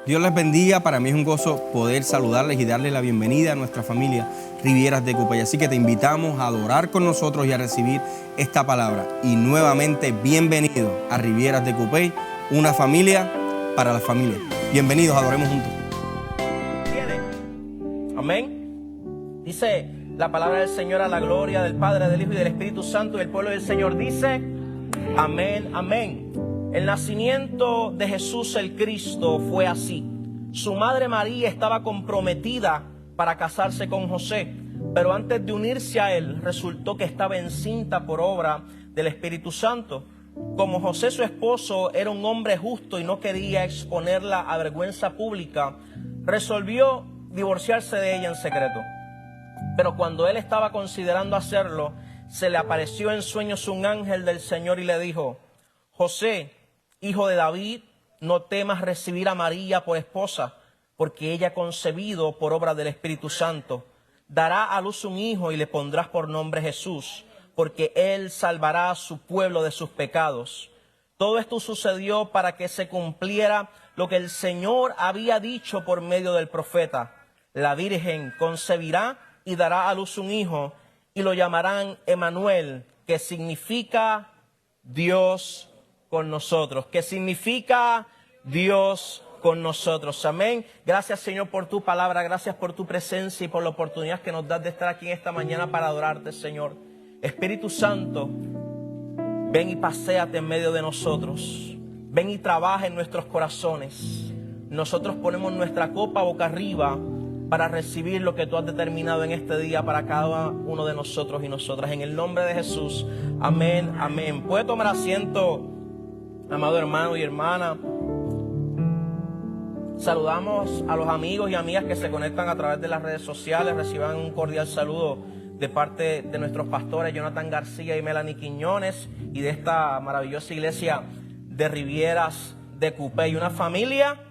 Dios les bendiga, para mí es un gozo poder saludarles y darles la bienvenida a nuestra familia Rivieras de Cupey. Así que te invitamos a adorar con nosotros y a recibir esta palabra. Y nuevamente, bienvenido a Rivieras de Cupey, una familia para la familia. Bienvenidos, adoremos juntos. Amén. Dice la palabra del Señor a la gloria del Padre, del Hijo y del Espíritu Santo, y el pueblo del Señor dice, amén, amén. El nacimiento de Jesús el Cristo fue así. Su madre María estaba comprometida para casarse con José, pero antes de unirse a él, resultó que estaba encinta por obra del Espíritu Santo. Como José, su esposo, era un hombre justo y no quería exponerla a vergüenza pública, resolvió divorciarse de ella en secreto. Pero cuando él estaba considerando hacerlo, se le apareció en sueños un ángel del Señor y le dijo: José, hijo de David, no temas recibir a María por esposa, porque ella ha concebido por obra del Espíritu Santo. Dará a luz un hijo y le pondrás por nombre Jesús, porque él salvará a su pueblo de sus pecados. Todo esto sucedió para que se cumpliera lo que el Señor había dicho por medio del profeta: la Virgen concebirá y dará a luz un hijo, y lo llamarán Emmanuel, que significa Dios con nosotros, que significa Dios con nosotros. Amén. Gracias, Señor, por tu palabra, gracias por tu presencia y por la oportunidad que nos das de estar aquí en esta mañana para adorarte, Señor. Espíritu Santo, ven y paséate en medio de nosotros. Ven y trabaja en nuestros corazones. Nosotros ponemos nuestra copa boca arriba para recibir lo que tú has determinado en este día para cada uno de nosotros y nosotras. En el nombre de Jesús. Amén, amén. Puede tomar asiento, amado hermano y hermana. Saludamos a los amigos y amigas que se conectan a través de las redes sociales. Reciban un cordial saludo de parte de nuestros pastores Jonathan García y Melanie Quiñones y de esta maravillosa iglesia de Rivieras de Cupey. Una familia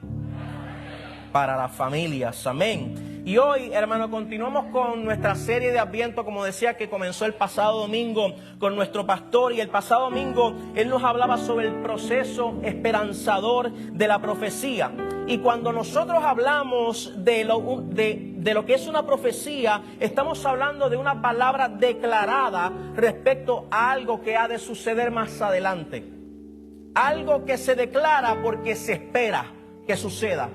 para las familias. Amén. Y hoy, hermano, continuamos con nuestra serie de Adviento, como decía, que comenzó el pasado domingo con nuestro pastor. Y el pasado domingo él nos hablaba sobre el proceso esperanzador de la profecía. Y cuando nosotros hablamos de lo que es una profecía, estamos hablando de una palabra declarada respecto a algo que ha de suceder más adelante. Algo que se declara porque se espera que suceda.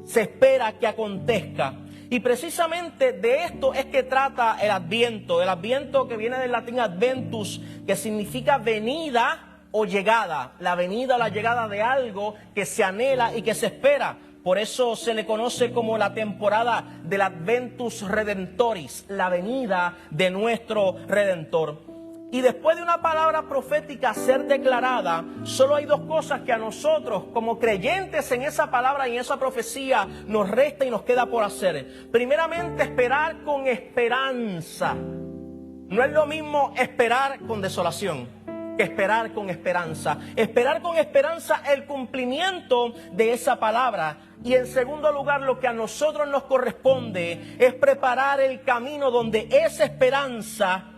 Se espera que acontezca. Y precisamente de esto es que trata el Adviento que viene del latín adventus, que significa venida o llegada. La venida o la llegada de algo que se anhela y que se espera. Por eso se le conoce como la temporada del Adventus Redemptoris, la venida de nuestro Redentor. Y después de una palabra profética ser declarada, solo hay dos cosas que a nosotros, como creyentes en esa palabra y en esa profecía, nos resta y nos queda por hacer. Primeramente, esperar con esperanza. No es lo mismo esperar con desolación que esperar con esperanza. Esperar con esperanza el cumplimiento de esa palabra. Y en segundo lugar, lo que a nosotros nos corresponde es preparar el camino donde esa esperanza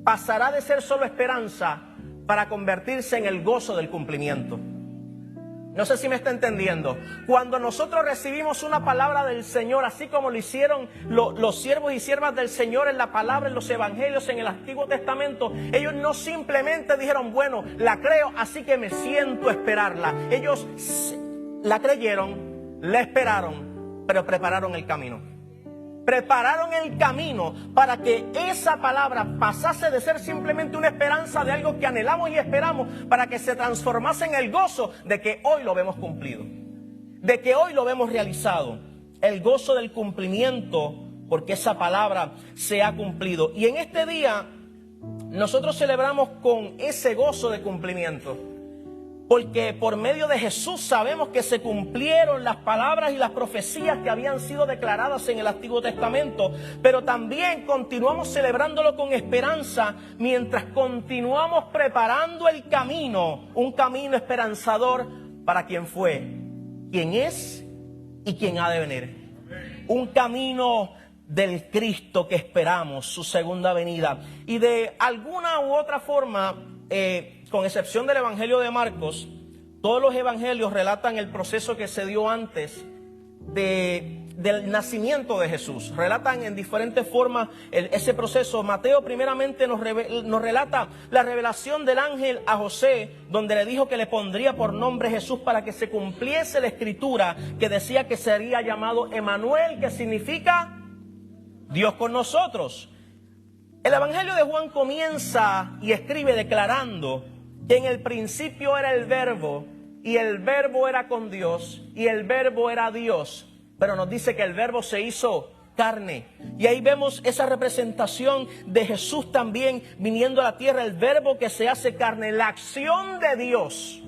pasará de ser solo esperanza para convertirse en el gozo del cumplimiento. No sé si me está entendiendo. Cuando nosotros recibimos una palabra del Señor, así como lo hicieron los siervos y siervas del Señor en la palabra, en los evangelios, en el Antiguo Testamento, ellos no simplemente dijeron, bueno, la creo, así que me siento a esperarla. Ellos la creyeron, la esperaron, pero prepararon el camino. Prepararon el camino para que esa palabra pasase de ser simplemente una esperanza de algo que anhelamos y esperamos, para que se transformase en el gozo de que hoy lo vemos cumplido, de que hoy lo vemos realizado. El gozo del cumplimiento, porque esa palabra se ha cumplido. Y en este día nosotros celebramos con ese gozo de cumplimiento, porque por medio de Jesús sabemos que se cumplieron las palabras y las profecías que habían sido declaradas en el Antiguo Testamento. Pero también continuamos celebrándolo con esperanza mientras continuamos preparando el camino, un camino esperanzador para quien fue, quien es y quien ha de venir. Un camino del Cristo que esperamos, su segunda venida. Y de alguna u otra forma, con excepción del Evangelio de Marcos, Todos los evangelios relatan el proceso que se dio antes del nacimiento de Jesús. Relatan en diferentes formas ese proceso. Mateo primeramente nos relata la revelación del ángel a José, donde le dijo que le pondría por nombre Jesús para que se cumpliese la escritura que decía que sería llamado Emanuel, que significa Dios con nosotros. El evangelio de Juan comienza y escribe declarando que en el principio era el verbo, y el verbo era con Dios, y el verbo era Dios. Pero nos dice que el verbo se hizo carne. Y ahí vemos esa representación de Jesús también viniendo a la tierra, el verbo que se hace carne, la acción de Dios.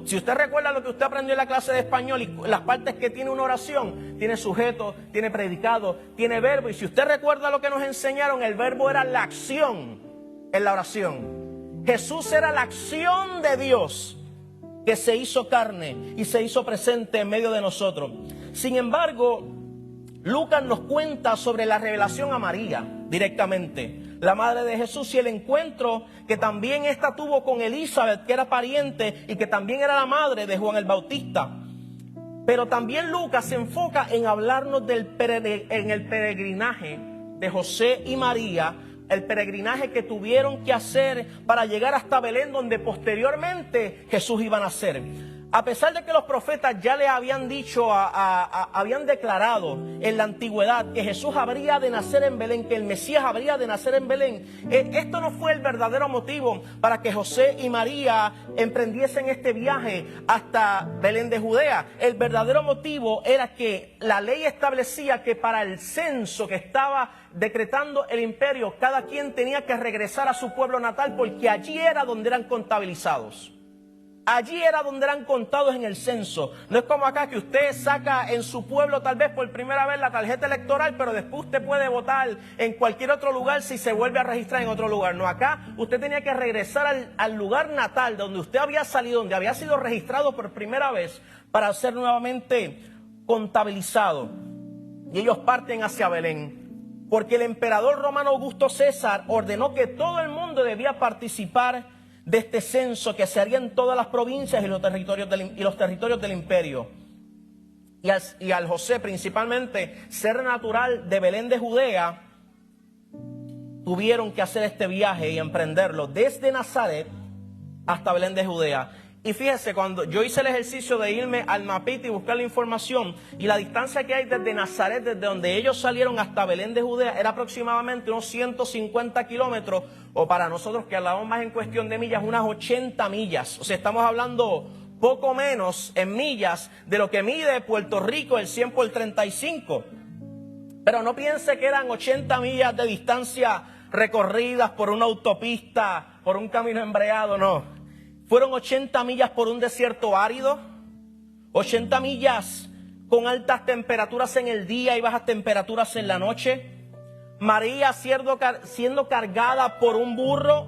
Si usted recuerda lo que usted aprendió en la clase de español y las partes que tiene una oración, tiene sujeto, tiene predicado, tiene verbo. Y si usted recuerda lo que nos enseñaron, el verbo era la acción en la oración. Jesús era la acción de Dios que se hizo carne y se hizo presente en medio de nosotros. Sin embargo, Lucas nos cuenta sobre la revelación a María directamente, la madre de Jesús, y el encuentro que también ésta tuvo con Elizabeth, que era pariente y que también era la madre de Juan el Bautista. Pero también Lucas se enfoca en hablarnos en el peregrinaje de José y María, el peregrinaje que tuvieron que hacer para llegar hasta Belén, donde posteriormente Jesús iba a nacer. A pesar de que los profetas ya le habían dicho, habían declarado en la antigüedad que Jesús habría de nacer en Belén, que el Mesías habría de nacer en Belén, esto no fue el verdadero motivo para que José y María emprendiesen este viaje hasta Belén de Judea. El verdadero motivo era que la ley establecía que para el censo que estaba decretando el imperio, cada quien tenía que regresar a su pueblo natal, porque allí era donde eran contabilizados. Allí era donde eran contados en el censo. No es como acá que usted saca en su pueblo tal vez por primera vez la tarjeta electoral, pero después usted puede votar en cualquier otro lugar si se vuelve a registrar en otro lugar. No, acá usted tenía que regresar al lugar natal donde usted había salido, donde había sido registrado por primera vez, para ser nuevamente contabilizado. Y ellos parten hacia Belén, porque el emperador romano Augusto César ordenó que todo el mundo debía participar de este censo que se haría en todas las provincias y los territorios del imperio. Y al José principalmente ser natural de Belén de Judea, tuvieron que hacer este viaje y emprenderlo desde Nazaret hasta Belén de Judea. Y fíjese, cuando yo hice el ejercicio de irme al mapita y buscar la información, y la distancia que hay desde Nazaret, desde donde ellos salieron hasta Belén de Judea, era aproximadamente unos 150 kilómetros, o para nosotros que hablamos más en cuestión de millas, unas 80 millas. O sea, estamos hablando poco menos en millas de lo que mide Puerto Rico, el 100 por 35. Pero no piense que eran 80 millas de distancia recorridas por una autopista, por un camino embreado, no. Fueron 80 millas por un desierto árido, 80 millas con altas temperaturas en el día y bajas temperaturas en la noche. María siendo cargada por un burro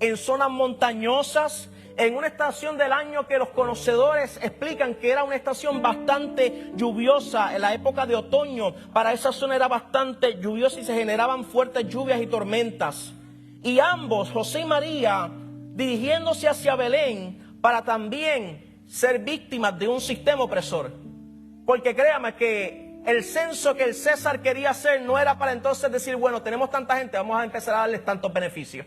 en zonas montañosas, en una estación del año que los conocedores explican que era una estación bastante lluviosa. En la época de otoño, para esa zona era bastante lluviosa y se generaban fuertes lluvias y tormentas. Y ambos, José y María, dirigiéndose hacia Belén para también ser víctimas de un sistema opresor. Porque créame que el censo que el César quería hacer no era para entonces decir, bueno, tenemos tanta gente, vamos a empezar a darles tantos beneficios.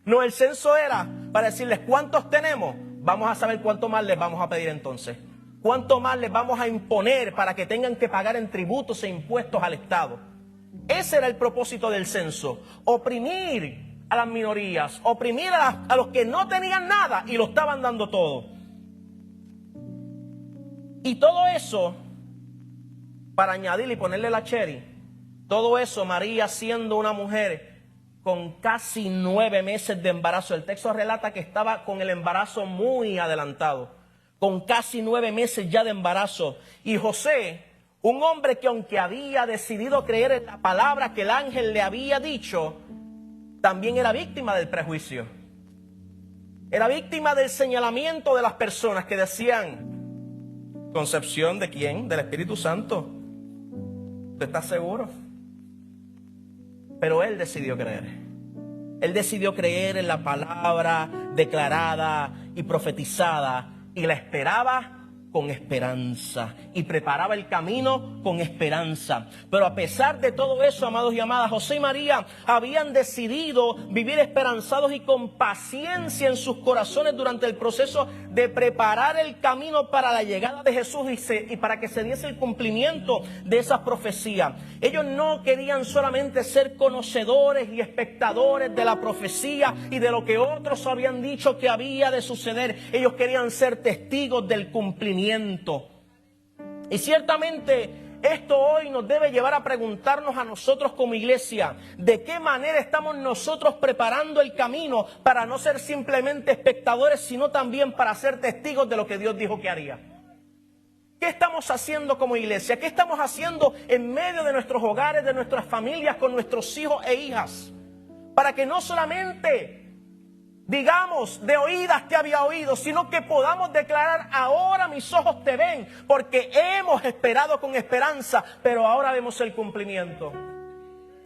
No, el censo era para decirles cuántos tenemos, vamos a saber cuánto más les vamos a pedir entonces. Cuánto más les vamos a imponer para que tengan que pagar en tributos e impuestos al Estado. Ese era el propósito del censo, oprimir a las minorías, oprimir a los que no tenían nada y lo estaban dando todo. Y todo eso, para añadirle y ponerle la cherry, todo eso María siendo una mujer con casi 9 meses de embarazo. El texto relata que estaba con el embarazo muy adelantado, con casi 9 meses ya de embarazo. Y José, un hombre que aunque había decidido creer en la palabra que el ángel le había dicho, también era víctima del prejuicio. Era víctima del señalamiento de las personas que decían, ¿concepción de quién? ¿Del Espíritu Santo? ¿Usted está seguro? Pero él decidió creer. Él decidió creer en la palabra declarada y profetizada y la esperaba con esperanza y preparaba el camino con esperanza. Pero a pesar de todo eso, amados y amadas, José y María habían decidido vivir esperanzados y con paciencia en sus corazones durante el proceso de preparar el camino para la llegada de Jesús y para que se diese el cumplimiento de esas profecías. Ellos no querían solamente ser conocedores y espectadores de la profecía y de lo que otros habían dicho que había de suceder. Ellos querían ser testigos del cumplimiento. Y ciertamente esto hoy nos debe llevar a preguntarnos a nosotros como iglesia, ¿de qué manera estamos nosotros preparando el camino para no ser simplemente espectadores, sino también para ser testigos de lo que Dios dijo que haría? ¿Qué estamos haciendo como iglesia? ¿Qué estamos haciendo en medio de nuestros hogares, de nuestras familias, con nuestros hijos e hijas? Para que no solamente digamos, de oídas te había oído, sino que podamos declarar, ahora mis ojos te ven, porque hemos esperado con esperanza, pero ahora vemos el cumplimiento.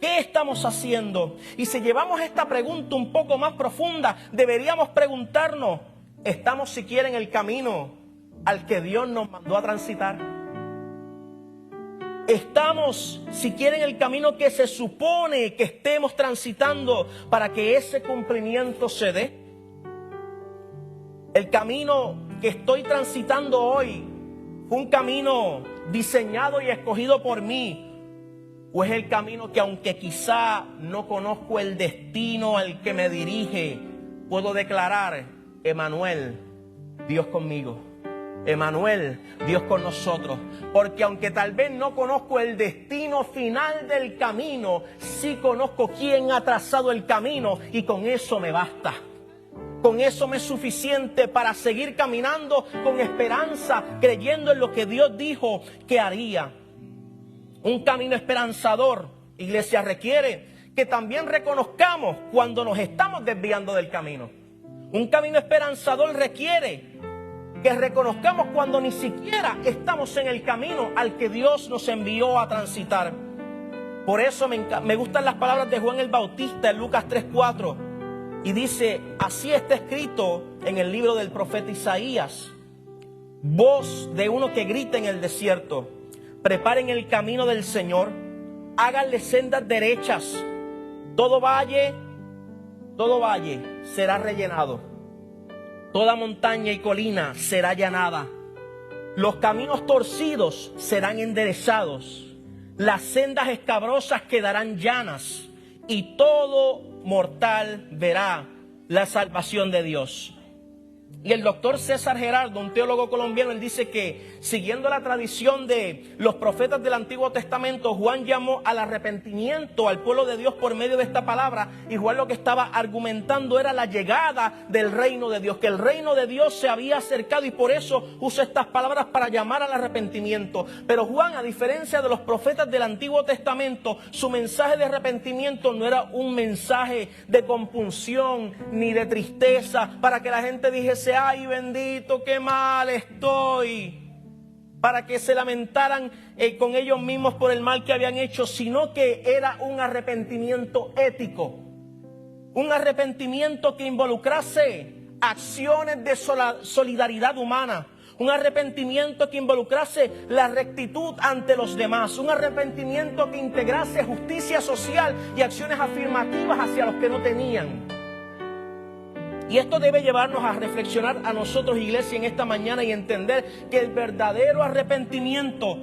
¿Qué estamos haciendo? Y si llevamos esta pregunta un poco más profunda, deberíamos preguntarnos, ¿estamos siquiera en el camino al que Dios nos mandó a transitar? ¿Estamos siquiera en el camino que se supone que estemos transitando para que ese cumplimiento se dé? El camino que estoy transitando hoy fue un camino diseñado y escogido por mí, o es el camino que, aunque quizá no conozco el destino al que me dirige, puedo declarar, Emanuel, Dios conmigo. Emanuel, Dios con nosotros, porque aunque tal vez no conozco el destino final del camino, sí conozco quién ha trazado el camino y con eso me basta. Con eso me es suficiente para seguir caminando con esperanza, creyendo en lo que Dios dijo que haría. Un camino esperanzador, iglesia, requiere que también reconozcamos cuando nos estamos desviando del camino. Un camino esperanzador requiere que reconozcamos cuando ni siquiera estamos en el camino al que Dios nos envió a transitar. Por eso me gustan las palabras de Juan el Bautista en Lucas 3:4. Y dice, así está escrito en el libro del profeta Isaías. Voz de uno que grita en el desierto, preparen el camino del Señor, háganle sendas derechas. Todo valle será rellenado. Toda montaña y colina será allanada. Los caminos torcidos serán enderezados. Las sendas escabrosas quedarán llanas. Y todo mortal verá la salvación de Dios. Y el doctor César Gerardo, un teólogo colombiano, él dice que, siguiendo la tradición de los profetas del Antiguo Testamento, Juan llamó al arrepentimiento al pueblo de Dios por medio de esta palabra, y Juan lo que estaba argumentando era la llegada del reino de Dios, que el reino de Dios se había acercado, y por eso usa estas palabras para llamar al arrepentimiento. Pero Juan, a diferencia de los profetas del Antiguo Testamento, su mensaje de arrepentimiento no era un mensaje de compunción ni de tristeza, para que la gente dijese, ay bendito, qué mal estoy, para que se lamentaran con ellos mismos por el mal que habían hecho, sino que era un arrepentimiento ético, un arrepentimiento que involucrase acciones de solidaridad humana, un arrepentimiento que involucrase la rectitud ante los demás, un arrepentimiento que integrase justicia social y acciones afirmativas hacia los que no tenían. Y esto debe llevarnos a reflexionar a nosotros, iglesia, en esta mañana, y entender que el verdadero arrepentimiento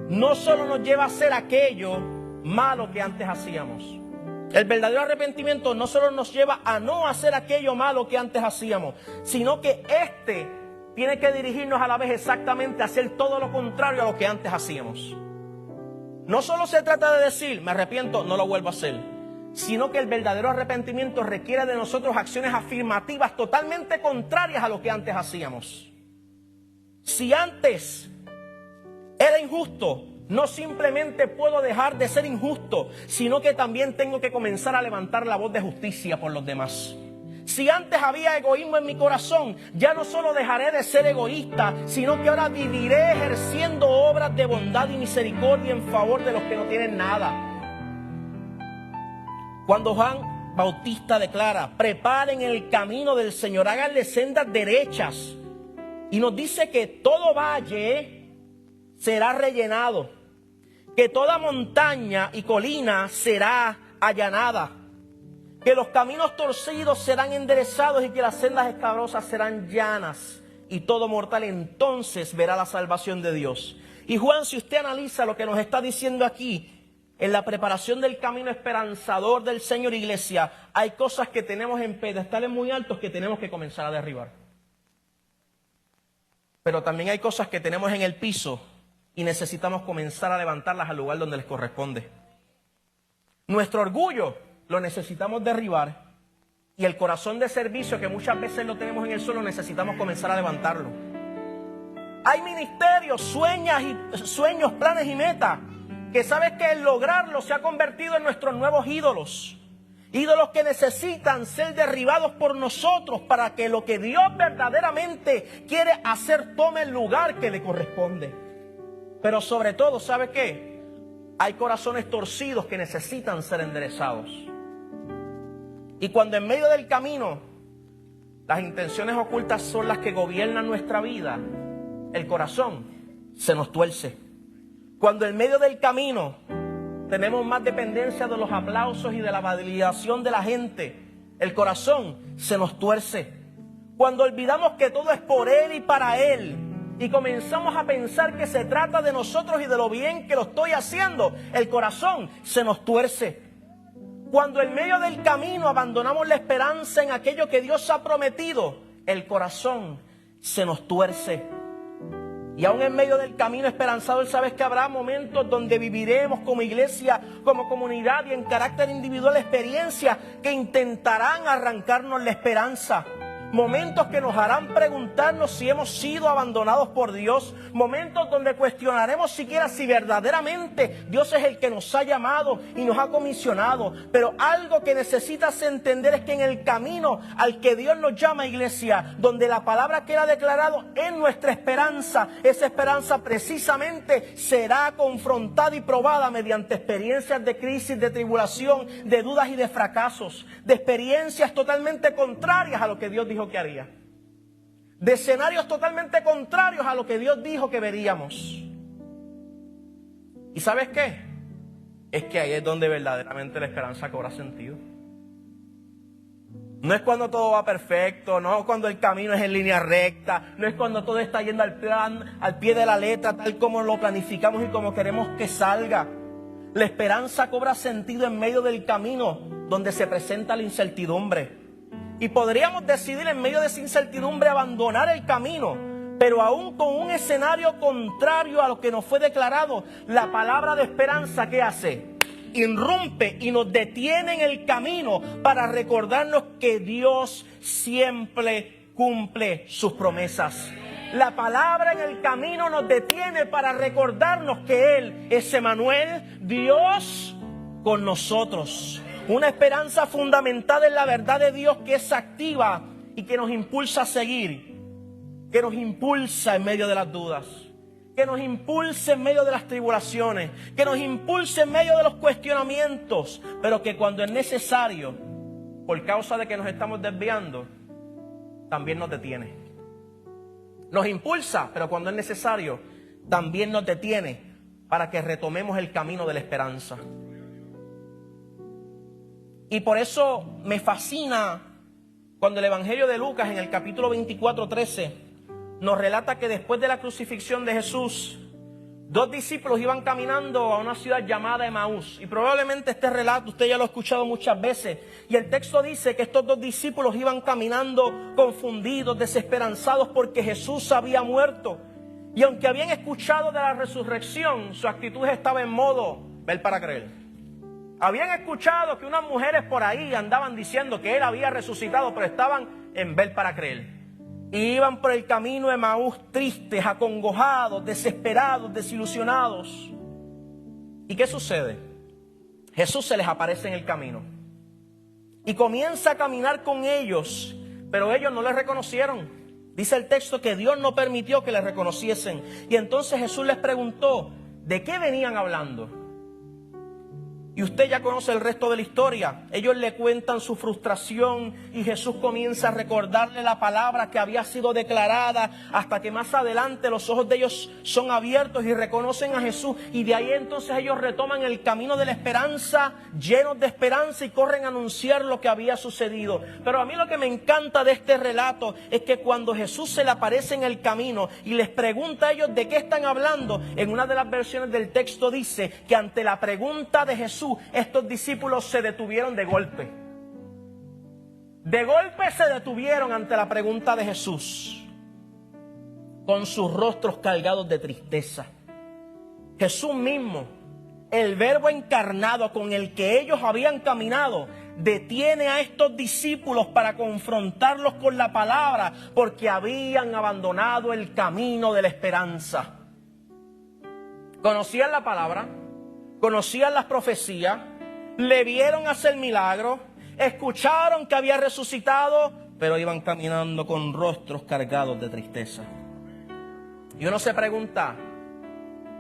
no solo nos lleva a hacer aquello malo que antes hacíamos. El verdadero arrepentimiento no solo nos lleva a no hacer aquello malo que antes hacíamos, sino que tiene que dirigirnos a la vez exactamente a hacer todo lo contrario a lo que antes hacíamos. No solo se trata de decir, me arrepiento, no lo vuelvo a hacer, sino que el verdadero arrepentimiento requiere de nosotros acciones afirmativas totalmente contrarias a lo que antes hacíamos. Si antes era injusto, no simplemente puedo dejar de ser injusto, sino que también tengo que comenzar a levantar la voz de justicia por los demás. Si antes había egoísmo en mi corazón, ya no solo dejaré de ser egoísta, sino que ahora viviré ejerciendo obras de bondad y misericordia en favor de los que no tienen nada. Cuando Juan Bautista declara, preparen el camino del Señor, háganle sendas derechas, Y nos dice que todo valle será rellenado, que toda montaña y colina será allanada, que los caminos torcidos serán enderezados y que las sendas escabrosas serán llanas, y todo mortal entonces verá la salvación de Dios. Y Juan, si usted analiza lo que nos está diciendo aquí, en la preparación del camino esperanzador del Señor, iglesia, hay cosas que tenemos en pedestales muy altos que tenemos que comenzar a derribar. Pero también hay cosas que tenemos en el piso y necesitamos comenzar a levantarlas al lugar donde les corresponde. Nuestro orgullo lo necesitamos derribar y el corazón de servicio que muchas veces lo tenemos en el suelo necesitamos comenzar a levantarlo. Hay ministerios, sueños, planes y metas que sabes que el lograrlo se ha convertido en nuestros nuevos ídolos. Ídolos que necesitan ser derribados por nosotros para que lo que Dios verdaderamente quiere hacer tome el lugar que le corresponde. Pero sobre todo, ¿sabe qué? Hay corazones torcidos que necesitan ser enderezados. Y cuando en medio del camino las intenciones ocultas son las que gobiernan nuestra vida, el corazón se nos tuerce. Cuando en medio del camino tenemos más dependencia de los aplausos y de la validación de la gente, el corazón se nos tuerce. Cuando olvidamos que todo es por Él y para Él y comenzamos a pensar que se trata de nosotros y de lo bien que lo estoy haciendo, el corazón se nos tuerce. Cuando en medio del camino abandonamos la esperanza en aquello que Dios ha prometido, el corazón se nos tuerce. Y aún en medio del camino esperanzado, sabes que habrá momentos donde viviremos como iglesia, como comunidad y en carácter individual experiencias que intentarán arrancarnos la esperanza. Momentos que nos harán preguntarnos si hemos sido abandonados por Dios. Momentos donde cuestionaremos siquiera si verdaderamente Dios es el que nos ha llamado y nos ha comisionado. Pero algo que necesitas entender es que en el camino al que Dios nos llama, iglesia, donde la palabra que Él ha declarado es nuestra esperanza, esa esperanza precisamente será confrontada y probada mediante experiencias de crisis, de tribulación, de dudas y de fracasos, de experiencias totalmente contrarias a lo que Dios dijo que haría, de escenarios totalmente contrarios a lo que Dios dijo que veríamos. ¿Y sabes qué? Es que ahí es donde verdaderamente la esperanza cobra sentido. No es cuando todo va perfecto, no es cuando el camino es en línea recta, no es cuando todo está yendo al plan, al pie de la letra, tal como lo planificamos y como queremos que salga. La esperanza cobra sentido en medio del camino donde se presenta la incertidumbre. Y podríamos decidir en medio de esa incertidumbre abandonar el camino, pero aún con un escenario contrario a lo que nos fue declarado, la palabra de esperanza, ¿qué hace? Irrumpe y nos detiene en el camino para recordarnos que Dios siempre cumple sus promesas. La palabra en el camino nos detiene para recordarnos que Él es Emmanuel, Dios con nosotros. Una esperanza fundamentada en la verdad de Dios que es activa y que nos impulsa a seguir, que nos impulsa en medio de las dudas, que nos impulsa en medio de las tribulaciones, que nos impulsa en medio de los cuestionamientos, pero que cuando es necesario, por causa de que nos estamos desviando, también nos detiene. Nos impulsa, pero cuando es necesario, también nos detiene para que retomemos el camino de la esperanza. Y por eso me fascina cuando el Evangelio de Lucas en el capítulo 24:13 nos relata que después de la crucifixión de Jesús, 2 discípulos iban caminando a una ciudad llamada Emaús. Y probablemente este relato usted ya lo ha escuchado muchas veces. Y el texto dice que estos 2 discípulos iban caminando confundidos, desesperanzados porque Jesús había muerto. Y aunque habían escuchado de la resurrección, su actitud estaba en modo ver para creer. Habían escuchado que unas mujeres por ahí andaban diciendo que Él había resucitado, pero estaban en ver para creer. Y iban por el camino de Emaús tristes, acongojados, desesperados, desilusionados. ¿Y qué sucede? Jesús se les aparece en el camino y comienza a caminar con ellos, pero ellos no le reconocieron. Dice el texto que Dios no permitió que le reconociesen. Y entonces Jesús les preguntó, ¿de qué venían hablando? Y usted ya conoce el resto de la historia. Ellos le cuentan su frustración y Jesús comienza a recordarle la palabra que había sido declarada, hasta que más adelante los ojos de ellos son abiertos y reconocen a Jesús. Y de ahí entonces ellos retoman el camino de la esperanza, llenos de esperanza, y corren a anunciar lo que había sucedido. Pero a mí lo que me encanta de este relato es que cuando Jesús se le aparece en el camino y les pregunta a ellos de qué están hablando, en una de las versiones del texto dice que ante la pregunta de Jesús, estos discípulos se detuvieron de golpe. De golpe se detuvieron ante la pregunta de Jesús, con sus rostros cargados de tristeza. Jesús mismo, el Verbo encarnado con el que ellos habían caminado, detiene a estos discípulos para confrontarlos con la palabra, porque habían abandonado el camino de la esperanza. Conocían la palabra, conocían las profecías, le vieron hacer milagros, escucharon que había resucitado, pero iban caminando con rostros cargados de tristeza. Y uno se pregunta,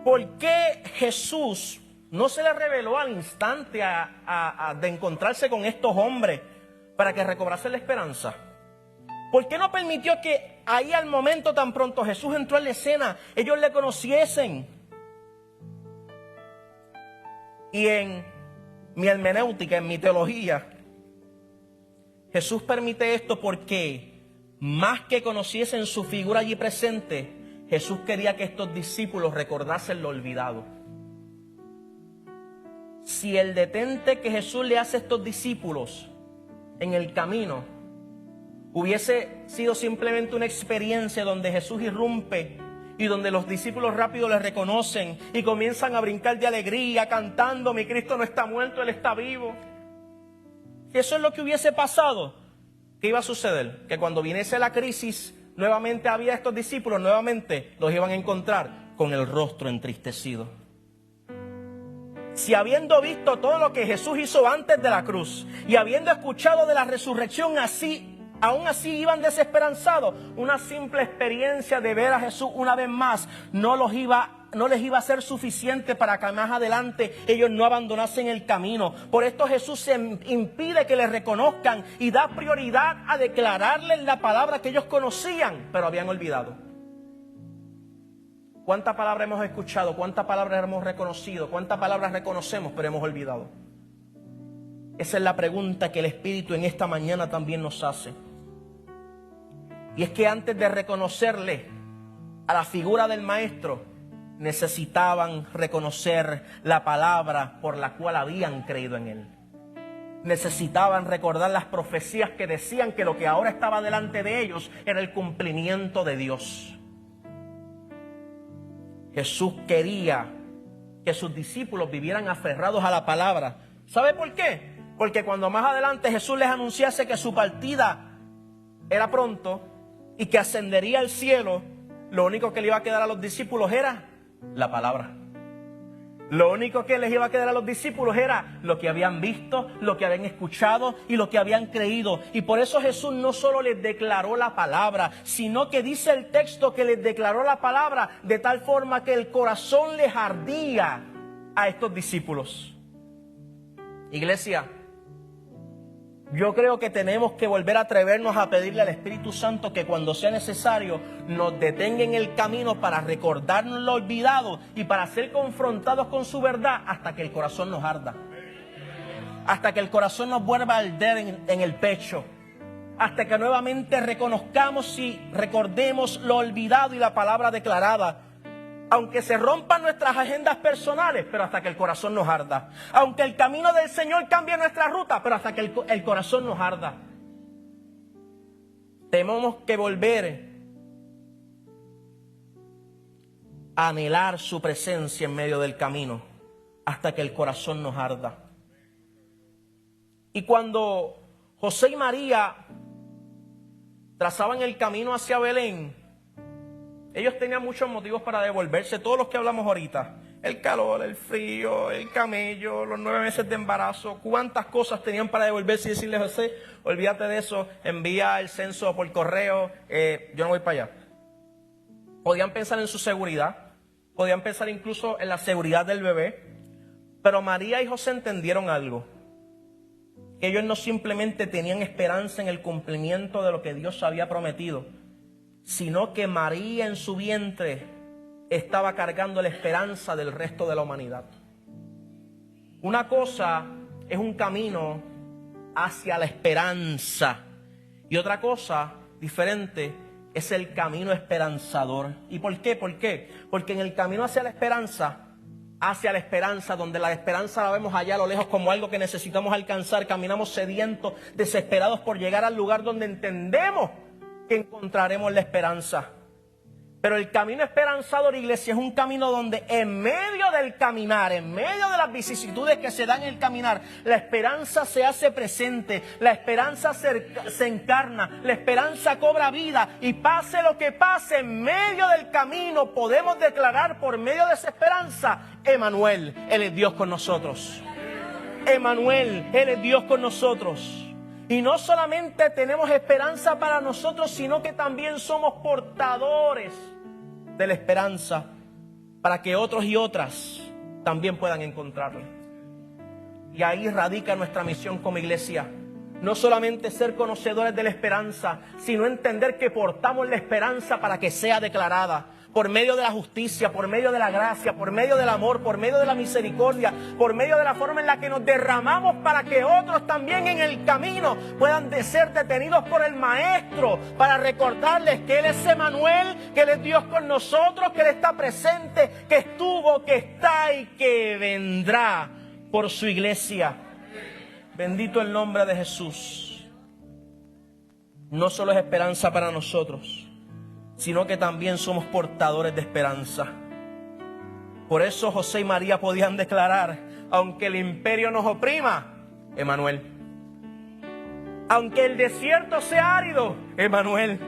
¿por qué Jesús no se le reveló al instante de encontrarse con estos hombres para que recobrasen la esperanza? ¿Por qué no permitió que ahí al momento, tan pronto Jesús entró en la escena, ellos le conociesen? Y en mi hermenéutica, en mi teología, Jesús permite esto porque más que conociesen su figura allí presente, Jesús quería que estos discípulos recordasen lo olvidado. Si el detente que Jesús le hace a estos discípulos en el camino hubiese sido simplemente una experiencia donde Jesús irrumpe y donde los discípulos rápido le reconocen y comienzan a brincar de alegría, cantando, mi Cristo no está muerto, Él está vivo. Si eso es lo que hubiese pasado, ¿qué iba a suceder? Que cuando viniese la crisis, nuevamente había estos discípulos, nuevamente los iban a encontrar con el rostro entristecido. Si habiendo visto todo lo que Jesús hizo antes de la cruz y habiendo escuchado de la resurrección, aún así iban desesperanzados, una simple experiencia de ver a Jesús una vez más no les iba a ser suficiente para que más adelante ellos no abandonasen el camino. Por esto Jesús se impide que les reconozcan y da prioridad a declararles la palabra que ellos conocían, pero habían olvidado. ¿Cuántas palabras hemos escuchado? ¿Cuántas palabras hemos reconocido? ¿Cuántas palabras reconocemos pero hemos olvidado? Esa es la pregunta que el Espíritu en esta mañana también nos hace. Y es que antes de reconocerle a la figura del Maestro, necesitaban reconocer la palabra por la cual habían creído en Él. Necesitaban recordar las profecías que decían que lo que ahora estaba delante de ellos era el cumplimiento de Dios. Jesús quería que sus discípulos vivieran aferrados a la palabra. ¿Sabe por qué? Porque cuando más adelante Jesús les anunciase que su partida era pronto y que ascendería al cielo, lo único que le iba a quedar a los discípulos era la palabra. Lo único que les iba a quedar a los discípulos era lo que habían visto, lo que habían escuchado y lo que habían creído. Y por eso Jesús no solo les declaró la palabra, sino que dice el texto que les declaró la palabra de tal forma que el corazón les ardía a estos discípulos. Iglesia, yo creo que tenemos que volver a atrevernos a pedirle al Espíritu Santo que cuando sea necesario nos detenga en el camino para recordarnos lo olvidado y para ser confrontados con su verdad hasta que el corazón nos arda. Hasta que el corazón nos vuelva a arder en el pecho. Hasta que nuevamente reconozcamos y recordemos lo olvidado y la palabra declarada. Aunque se rompan nuestras agendas personales, pero hasta que el corazón nos arda. Aunque el camino del Señor cambie nuestra ruta, pero hasta que el corazón nos arda. Tenemos que volver a anhelar su presencia en medio del camino, hasta que el corazón nos arda. Y cuando José y María trazaban el camino hacia Belén, ellos tenían muchos motivos para devolverse, todos los que hablamos ahorita. El calor, el frío, el camello, los 9 meses de embarazo. Cuántas cosas tenían para devolverse y decirle a José, olvídate de eso, envía el censo por correo, yo no voy para allá. Podían pensar en su seguridad, podían pensar incluso en la seguridad del bebé. Pero María y José entendieron algo. Que ellos no simplemente tenían esperanza en el cumplimiento de lo que Dios había prometido, sino que María en su vientre estaba cargando la esperanza del resto de la humanidad. Una cosa es un camino hacia la esperanza y otra cosa diferente es el camino esperanzador. ¿Y por qué? ¿Por qué? Porque en el camino hacia la esperanza, donde la esperanza la vemos allá a lo lejos como algo que necesitamos alcanzar, caminamos sedientos, desesperados por llegar al lugar donde entendemos que encontraremos la esperanza. Pero el camino esperanzador, iglesia, es un camino donde en medio del caminar, en medio de las vicisitudes que se dan en el caminar, la esperanza se hace presente, la esperanza se encarna, la esperanza cobra vida y pase lo que pase en medio del camino, podemos declarar por medio de esa esperanza, Emmanuel, Él es Dios con nosotros. Emmanuel, Él es Dios con nosotros. Y no solamente tenemos esperanza para nosotros, sino que también somos portadores de la esperanza para que otros y otras también puedan encontrarla. Y ahí radica nuestra misión como iglesia. No solamente ser conocedores de la esperanza, sino entender que portamos la esperanza para que sea declarada. Por medio de la justicia, por medio de la gracia, por medio del amor, por medio de la misericordia, por medio de la forma en la que nos derramamos para que otros también en el camino puedan ser detenidos por el Maestro, para recordarles que Él es Emmanuel, que Él es Dios con nosotros, que Él está presente, que estuvo, que está y que vendrá por su iglesia. Bendito el nombre de Jesús. No solo es esperanza para nosotros, sino que también somos portadores de esperanza. Por eso José y María podían declarar: aunque el imperio nos oprima, Emmanuel. Aunque el desierto sea árido, Emmanuel.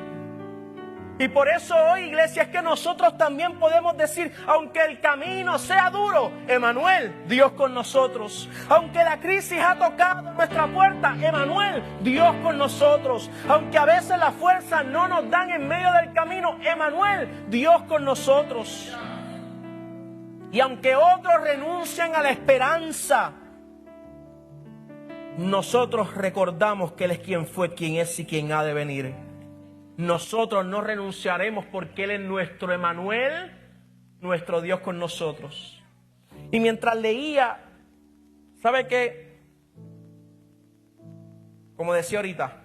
Y por eso hoy, iglesia, es que nosotros también podemos decir: aunque el camino sea duro, Emmanuel, Dios con nosotros. Aunque la crisis ha tocado nuestra puerta, Emmanuel, Dios con nosotros. Aunque a veces las fuerzas no nos dan en medio del camino, Emmanuel, Dios con nosotros. Y aunque otros renuncian a la esperanza, nosotros recordamos que Él es quien fue, quien es y quien ha de venir. Nosotros no renunciaremos porque Él es nuestro Emmanuel, nuestro Dios con nosotros. Y mientras leía, ¿sabe qué? Como decía ahorita,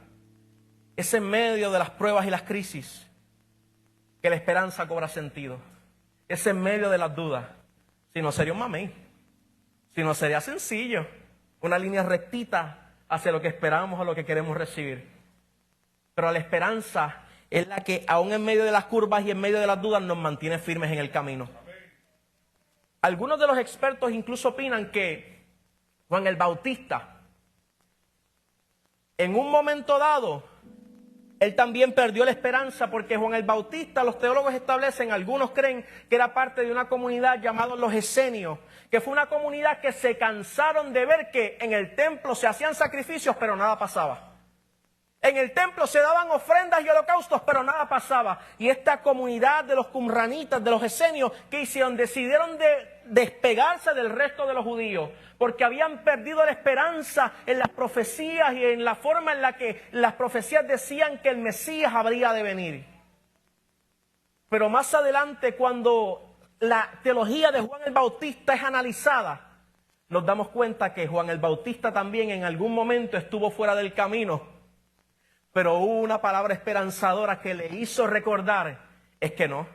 es en medio de las pruebas y las crisis que la esperanza cobra sentido. Es en medio de las dudas. Si no sería un mamey, si no sería sencillo, una línea rectita hacia lo que esperamos o lo que queremos recibir. Pero la esperanza es la que, aún en medio de las curvas y en medio de las dudas, nos mantiene firmes en el camino. Algunos de los expertos incluso opinan que Juan el Bautista, en un momento dado, él también perdió la esperanza, porque Juan el Bautista, los teólogos establecen, algunos creen que era parte de una comunidad llamada los Esenios, que fue una comunidad que se cansaron de ver que en el templo se hacían sacrificios, pero nada pasaba. En el templo se daban ofrendas y holocaustos, pero nada pasaba. Y esta comunidad de los qumranitas, de los esenios, ¿qué hicieron? Decidieron despegarse del resto de los judíos, porque habían perdido la esperanza en las profecías y en la forma en la que las profecías decían que el Mesías habría de venir. Pero más adelante, cuando la teología de Juan el Bautista es analizada, nos damos cuenta que Juan el Bautista también en algún momento estuvo fuera del camino. Pero hubo una palabra esperanzadora que le hizo recordar, es que no,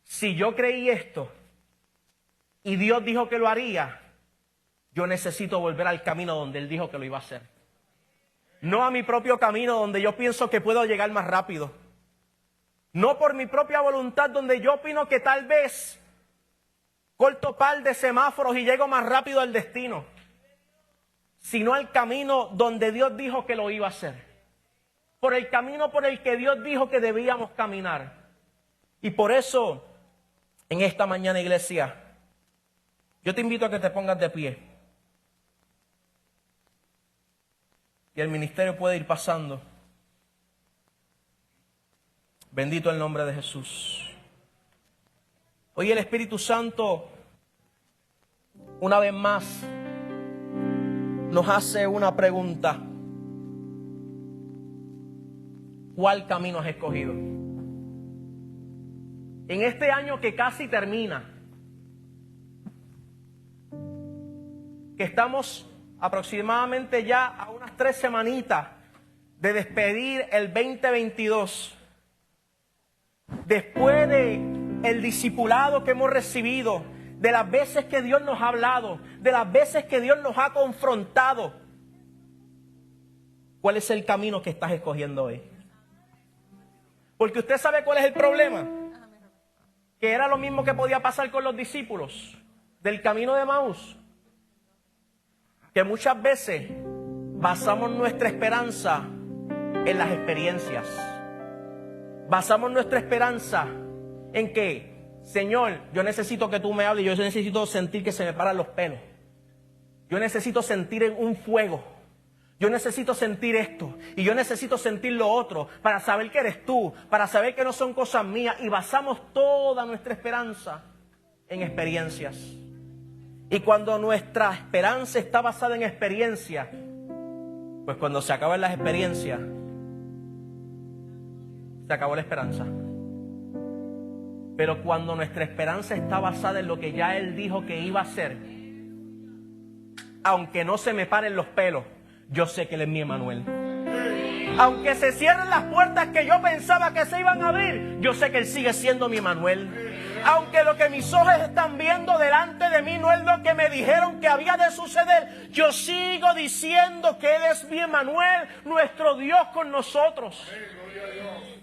si yo creí esto y Dios dijo que lo haría, yo necesito volver al camino donde Él dijo que lo iba a hacer. No a mi propio camino donde yo pienso que puedo llegar más rápido. No por mi propia voluntad donde yo opino que tal vez corto par de semáforos y llego más rápido al destino. Sino al camino donde Dios dijo que lo iba a hacer. Por el camino por el que Dios dijo que debíamos caminar. Y por eso, en esta mañana, iglesia, yo te invito a que te pongas de pie. Y el ministerio puede ir pasando. Bendito el nombre de Jesús. Hoy el Espíritu Santo, una vez más, nos hace una pregunta. ¿Cuál camino has escogido? En este año que casi termina, que estamos aproximadamente ya a unas 3 semanitas de despedir el 2022, después de el discipulado que hemos recibido, de las veces que Dios nos ha hablado, de las veces que Dios nos ha confrontado, ¿cuál es el camino que estás escogiendo hoy? Porque usted sabe cuál es el problema, que era lo mismo que podía pasar con los discípulos del camino de Emaús, que muchas veces basamos nuestra esperanza en las experiencias. Basamos nuestra esperanza en que, Señor, yo necesito que tú me hables, yo necesito sentir que se me paran los pelos. Yo necesito sentir un fuego. Yo necesito sentir esto y yo necesito sentir lo otro para saber que eres tú, para saber que no son cosas mías, y basamos toda nuestra esperanza en experiencias. Y cuando nuestra esperanza está basada en experiencias, pues cuando se acaban las experiencias, se acabó la esperanza. Pero cuando nuestra esperanza está basada en lo que ya Él dijo que iba a hacer, aunque no se me paren los pelos, yo sé que Él es mi Emanuel. Aunque se cierren las puertas que yo pensaba que se iban a abrir, yo sé que Él sigue siendo mi Emanuel. Aunque lo que mis ojos están viendo delante de mí no es lo que me dijeron que había de suceder, yo sigo diciendo que Él es mi Emanuel, nuestro Dios con nosotros.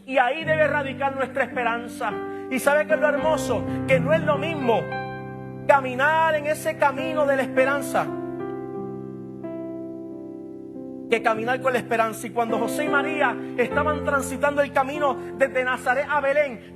Y ahí debe radicar nuestra esperanza. Y ¿sabe qué es lo hermoso? Que no es lo mismo caminar en ese camino de la esperanza que caminar con la esperanza. Y cuando José y María estaban transitando el camino desde Nazaret a Belén,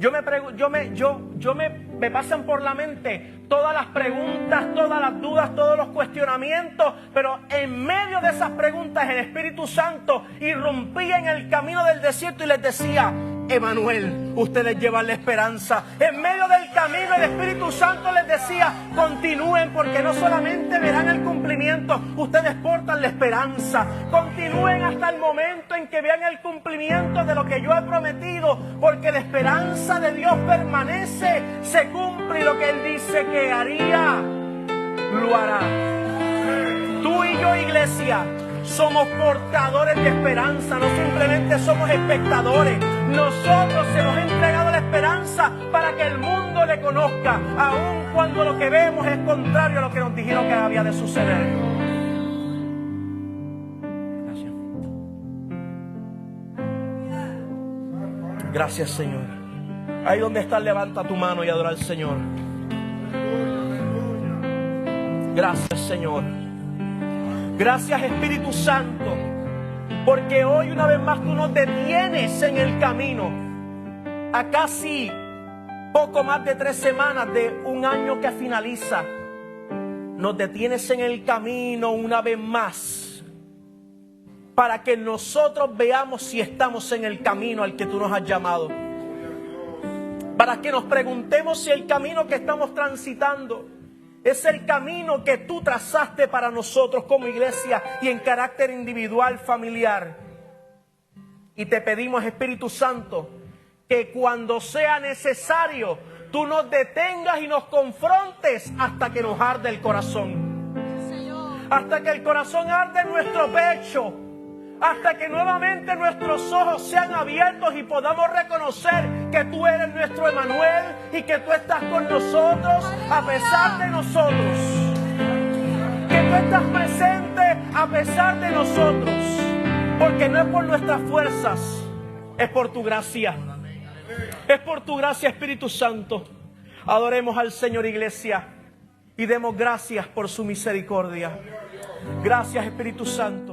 me pasan por la mente todas las preguntas, todas las dudas, todos los cuestionamientos, pero en medio de esas preguntas el Espíritu Santo irrumpía en el camino del desierto y les decía: Emanuel, ustedes llevan la esperanza. En medio del camino el Espíritu Santo les decía: continúen, porque no solamente verán el cumplimiento, ustedes portan la esperanza. Continúen hasta el momento en que vean el cumplimiento de lo que yo he prometido, porque la esperanza de Dios permanece, se cumple, y lo que Él dice que haría, lo hará. Tú y yo, iglesia, somos portadores de esperanza, no simplemente somos espectadores. Nosotros se nos ha entregado la esperanza para que el mundo le conozca, aun cuando lo que vemos es contrario a lo que nos dijeron que había de suceder. Gracias. Gracias, Señor. Ahí donde estás, levanta tu mano y adora al Señor. Gracias, Señor. Gracias, Espíritu Santo, porque hoy una vez más tú nos detienes en el camino, a casi poco más de 3 semanas de un año que finaliza. Nos detienes en el camino una vez más, para que nosotros veamos si estamos en el camino al que tú nos has llamado, para que nos preguntemos si el camino que estamos transitando es el camino que tú trazaste para nosotros como iglesia y en carácter individual, familiar. Y te pedimos, Espíritu Santo, que cuando sea necesario, tú nos detengas y nos confrontes hasta que nos arde el corazón. Hasta que el corazón arde en nuestro pecho. Hasta que nuevamente nuestros ojos sean abiertos y podamos reconocer que tú eres nuestro Emanuel y que tú estás con nosotros a pesar de nosotros. Que tú estás presente a pesar de nosotros. Porque no es por nuestras fuerzas, es por tu gracia. Es por tu gracia, Espíritu Santo. Adoremos al Señor, iglesia, y demos gracias por su misericordia. Gracias, Espíritu Santo.